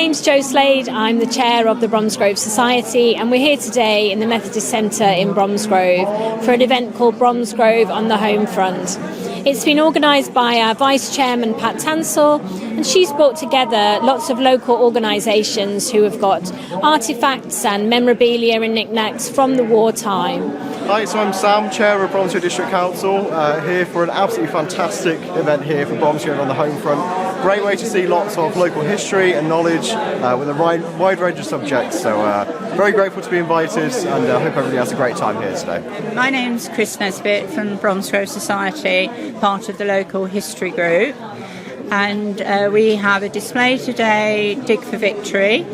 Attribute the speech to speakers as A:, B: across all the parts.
A: name's Jo Slade. I'm the chair of the Bromsgrove Society, and we're here today in the Methodist Centre in Bromsgrove for an event called Bromsgrove on the Home Front. It's been organised by our Vice Chairman Pat Tansell, and she's brought together lots of local organisations who have got artefacts and memorabilia and knickknacks from the wartime.
B: Hi, so I'm Sam, Chair of Bromsgrove District Council, here for an absolutely fantastic event here for Bromsgrove on the Home Front. Great way to see lots of local history and knowledge with a wide range of subjects. So very grateful to be invited, and I hope everybody has a great time here today.
C: My name's Chris Nesbitt from Bromsgrove Society, part of the local history group. And we have a display today, Dig for Victory.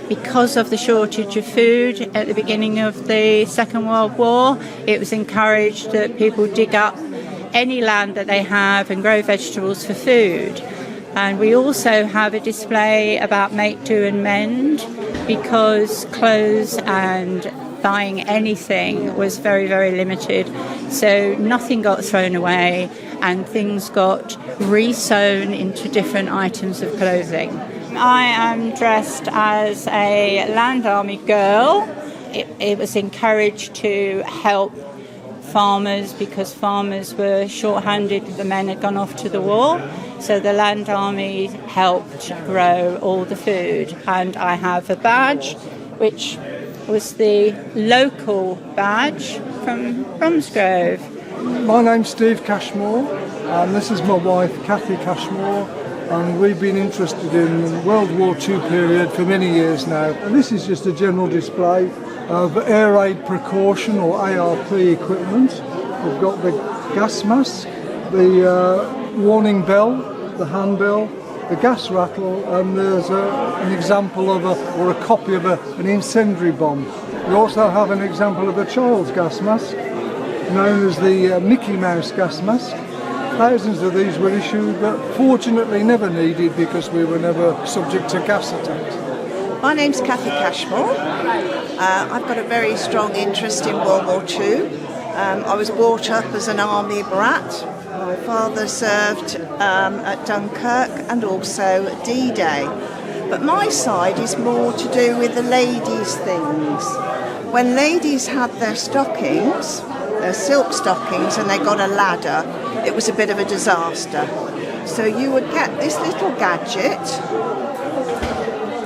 C: Because of the shortage of food at the beginning of the Second World War, it was encouraged that people dig up any land that they have and grow vegetables for food. And we also have a display about make, do and mend, because clothes and buying anything was very, very limited. So nothing got thrown away and things got re-sewn into different items of clothing. I am dressed as a Land Army girl. It was encouraged to help farmers because farmers were short-handed. The men had gone off to the war. So the Land Army helped grow all the food. And I have a badge, which was the local badge from Bromsgrove.
D: My name's Steve Cashmore, and this is my wife, Kathy Cashmore. And we've been interested in the World War II period for many years now. And this is just a general display of air raid precaution or ARP equipment. We've got the gas mask, the warning bell, the handbell, the gas rattle, and there's an example of a copy of an incendiary bomb. We also have an example of a child's gas mask, known as the Mickey Mouse gas mask. Thousands of these were issued, but fortunately never needed because we were never subject to gas attacks.
E: My name's Kathy Cashmore. I've got a very strong interest in World War II. I was brought up as an army brat. My father served at Dunkirk and also D-Day. But my side is more to do with the ladies' things. When ladies had their stockings, their silk stockings, and they got a ladder, it was a bit of a disaster. So you would get this little gadget,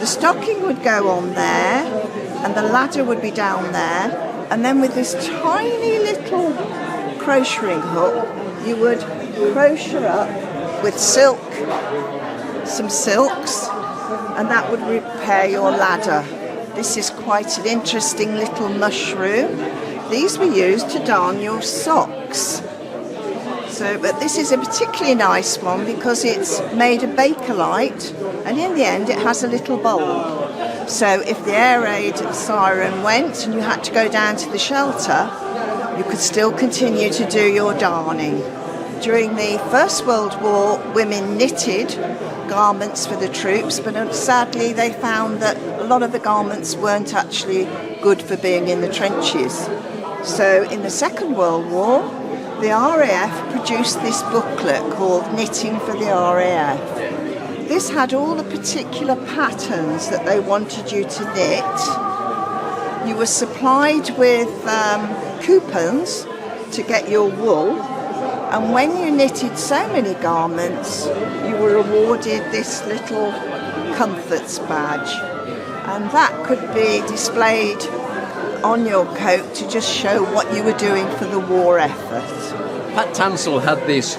E: the stocking would go on there, and the ladder would be down there, and then with this tiny little crocheting hook, you would crochet up with silk, some silks, and that would repair your ladder. This is quite an interesting little mushroom. These were used to darn your socks. But this is a particularly nice one because it's made of Bakelite, and in the end it has a little bulb. So if the air raid siren went and you had to go down to the shelter, you could still continue to do your darning. During the First World War, women knitted garments for the troops, but sadly they found that a lot of the garments weren't actually good for being in the trenches. So in the Second World War, the RAF produced this booklet called Knitting for the RAF. This had all the particular patterns that they wanted you to knit. You were supplied with coupons to get your wool, and when you knitted so many garments, you were awarded this little comforts badge, and that could be displayed on your coat to just show what you were doing for the war effort.
F: Pat Tansell had this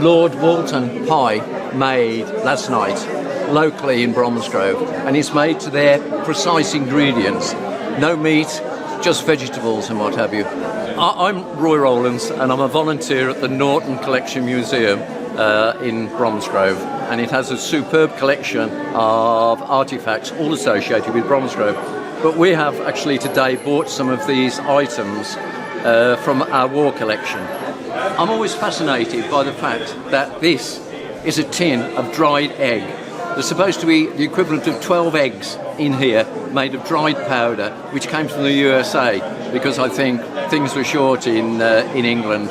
F: Lord Walton pie made last night locally in Bromsgrove, and it's made to their precise ingredients. No meat, just vegetables and what have you. I'm Roy Rowlands, and I'm a volunteer at the Norton Collection Museum in Bromsgrove, and it has a superb collection of artefacts all associated with Bromsgrove. But we have actually today bought some of these items from our war collection. I'm always fascinated by the fact that this is a tin of dried egg. There's supposed to be the equivalent of 12 eggs in here made of dried powder, which came from the USA because I think things were short in England.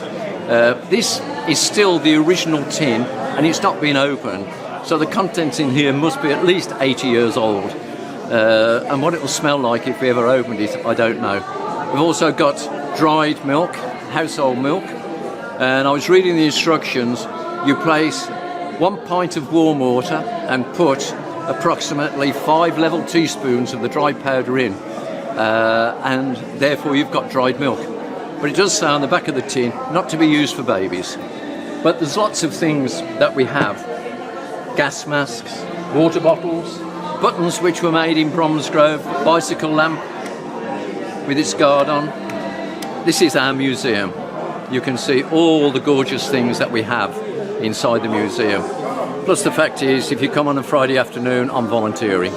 F: This is still the original tin, and it's not been opened. So the contents in here must be at least 80 years old. And what it will smell like if we ever opened it, I don't know. We've also got dried milk, household milk. And I was reading the instructions. You place 1 pint of warm water and put approximately 5 level teaspoons of the dry powder in. And therefore you've got dried milk. But it does say on the back of the tin, not to be used for babies. But there's lots of things that we have. Gas masks, water bottles, buttons which were made in Bromsgrove, bicycle lamp with its guard on. This is our museum. You can see all the gorgeous things that we have inside the museum. Plus the fact is, if you come on a Friday afternoon, I'm volunteering.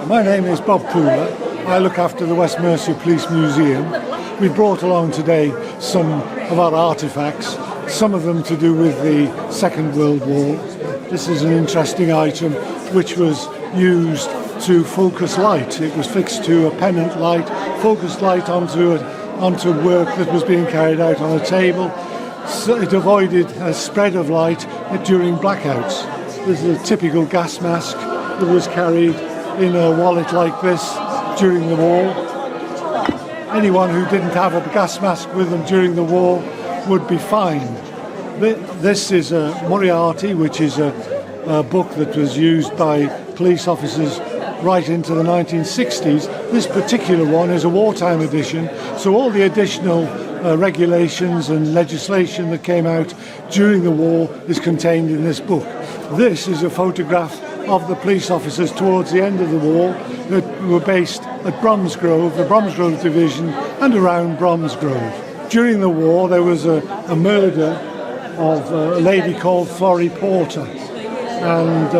D: My name is Bob Pooler. I look after the West Mercia Police Museum. We brought along today some of our artefacts, some of them to do with the Second World War. This is an interesting item which was used to focus light. It was fixed to a pennant light, focused light onto work that was being carried out on a table. So it avoided a spread of light during blackouts. This is a typical gas mask that was carried in a wallet like this during the war. Anyone who didn't have a gas mask with them during the war would be fined. This is a Moriarty, which is a book that was used by police officers right into the 1960s. This particular one is a wartime edition, so all the additional regulations and legislation that came out during the war is contained in this book. This is a photograph of the police officers towards the end of the war that were based at Bromsgrove, the Bromsgrove division, and around Bromsgrove. During the war there was a murder of a lady called Florrie Porter, and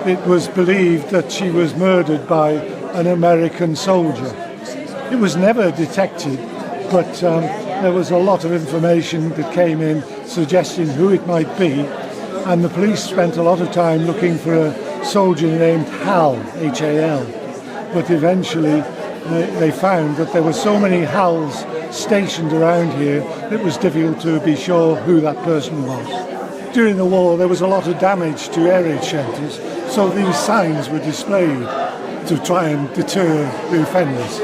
D: it was believed that she was murdered by an American soldier. It was never detected, but there was a lot of information that came in suggesting who it might be, and the police spent a lot of time looking for a soldier named Hal, H-A-L, but eventually they found that there were so many Hals stationed around here it was difficult to be sure who that person was. During the war there was a lot of damage to air raid shelters, so these signs were displayed to try and deter the offenders.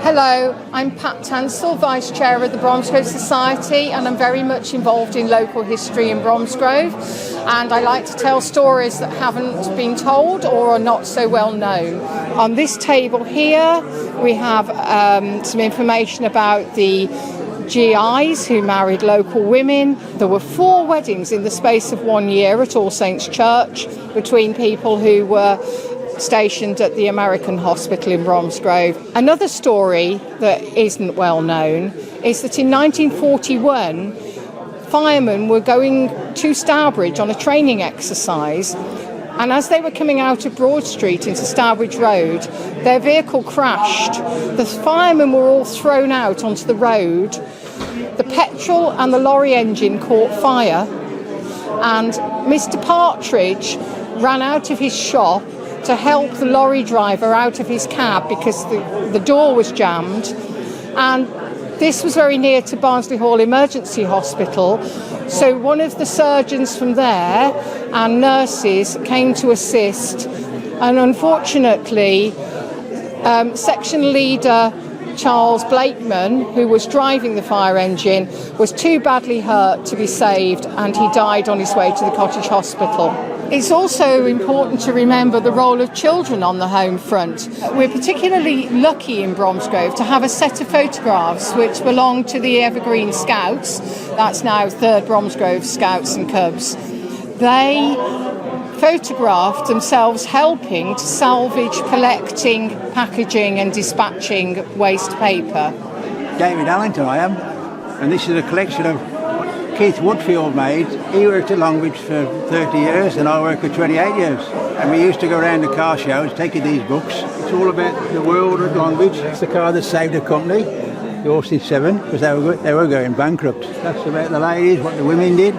G: Hello, I'm Pat Tansell, Vice Chair of the Bromsgrove Society, and I'm very much involved in local history in Bromsgrove, and I like to tell stories that haven't been told or are not so well known. On this table here we have some information about the GIs who married local women. There were 4 weddings in the space of 1 year at All Saints Church between people who were stationed at the American hospital in Bromsgrove. Another story that isn't well known is that in 1941 firemen were going to Stourbridge on a training exercise, and as they were coming out of Broad Street into Stourbridge Road, their vehicle crashed. The firemen were all thrown out onto the road. The petrol and the lorry engine caught fire, and Mr. Partridge ran out of his shop to help the lorry driver out of his cab because the door was jammed, and this was very near to Barnsley Hall Emergency Hospital, so one of the surgeons from there and nurses came to assist, and unfortunately section leader Charles Blakeman, who was driving the fire engine, was too badly hurt to be saved, and he died on his way to the Cottage Hospital. It's also important to remember the role of children on the home front. We're particularly lucky in Bromsgrove to have a set of photographs which belong to the Evergreen Scouts. That's now 3rd Bromsgrove Scouts and Cubs. They photographed themselves helping to salvage, collecting, packaging and dispatching waste paper.
H: David Allington I am, and this is a collection of Keith Woodfield made. He worked at Longridge for 30 years and I worked for 28 years. And we used to go around the car shows taking these books. It's all about the world at Longridge. It's the car that saved the company, the Austin 7, because they were going bankrupt. That's about the ladies, what the women did,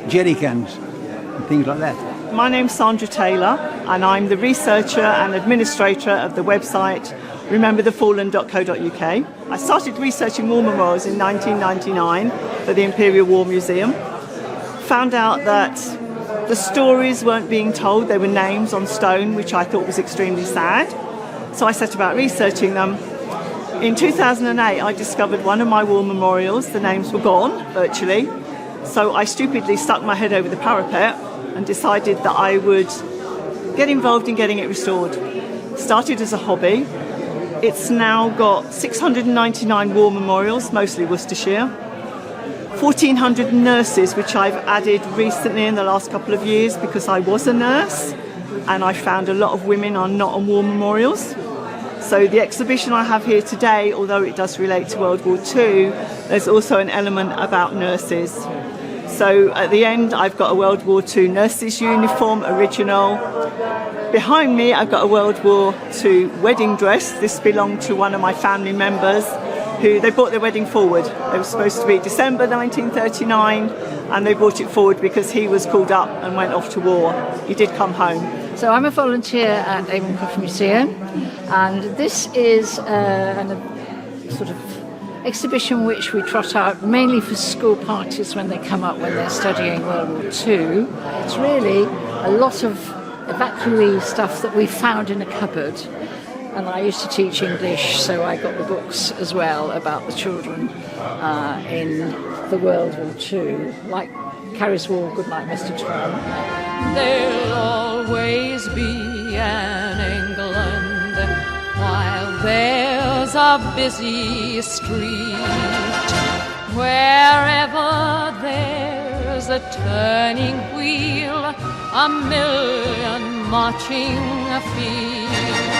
H: jerry cans and things like that.
I: My name's Sandra Taylor and I'm the researcher and administrator of the website rememberthefallen.co.uk. I started researching war memorials in 1999 for the Imperial War Museum. Found out that The stories weren't being told, they were names on stone, which I thought was extremely sad. So I set about researching them. In 2008, I discovered one of my war memorials. The names were gone, virtually. So I stupidly stuck my head over the parapet and decided that I would get involved in getting it restored. Started as a hobby. It's now got 699 war memorials, mostly Worcestershire. 1,400 nurses, which I've added recently in the last couple of years because I was a nurse and I found a lot of women are not on war memorials. So the exhibition I have here today, although it does relate to World War II, there's also an element about nurses. So at the end I've got a World War II nurses uniform, original. Behind me I've got a World War II wedding dress. This belonged to one of my family members who they brought their wedding forward. It was supposed to be December 1939 and they brought it forward because he was called up and went off to war. He did come home.
J: So I'm a volunteer at Avon Museum, and this is a sort of exhibition which we trot out mainly for school parties when they come up when they're studying World War II. It's really a lot of evacuee stuff that we found in a cupboard, and I used to teach English, so I got the books as well about the children in the World War II, like Carrie's War, Goodnight Mr. Tom.
K: There'll always be an England while there's a busy street. Wherever there's a turning wheel, a million marching feet.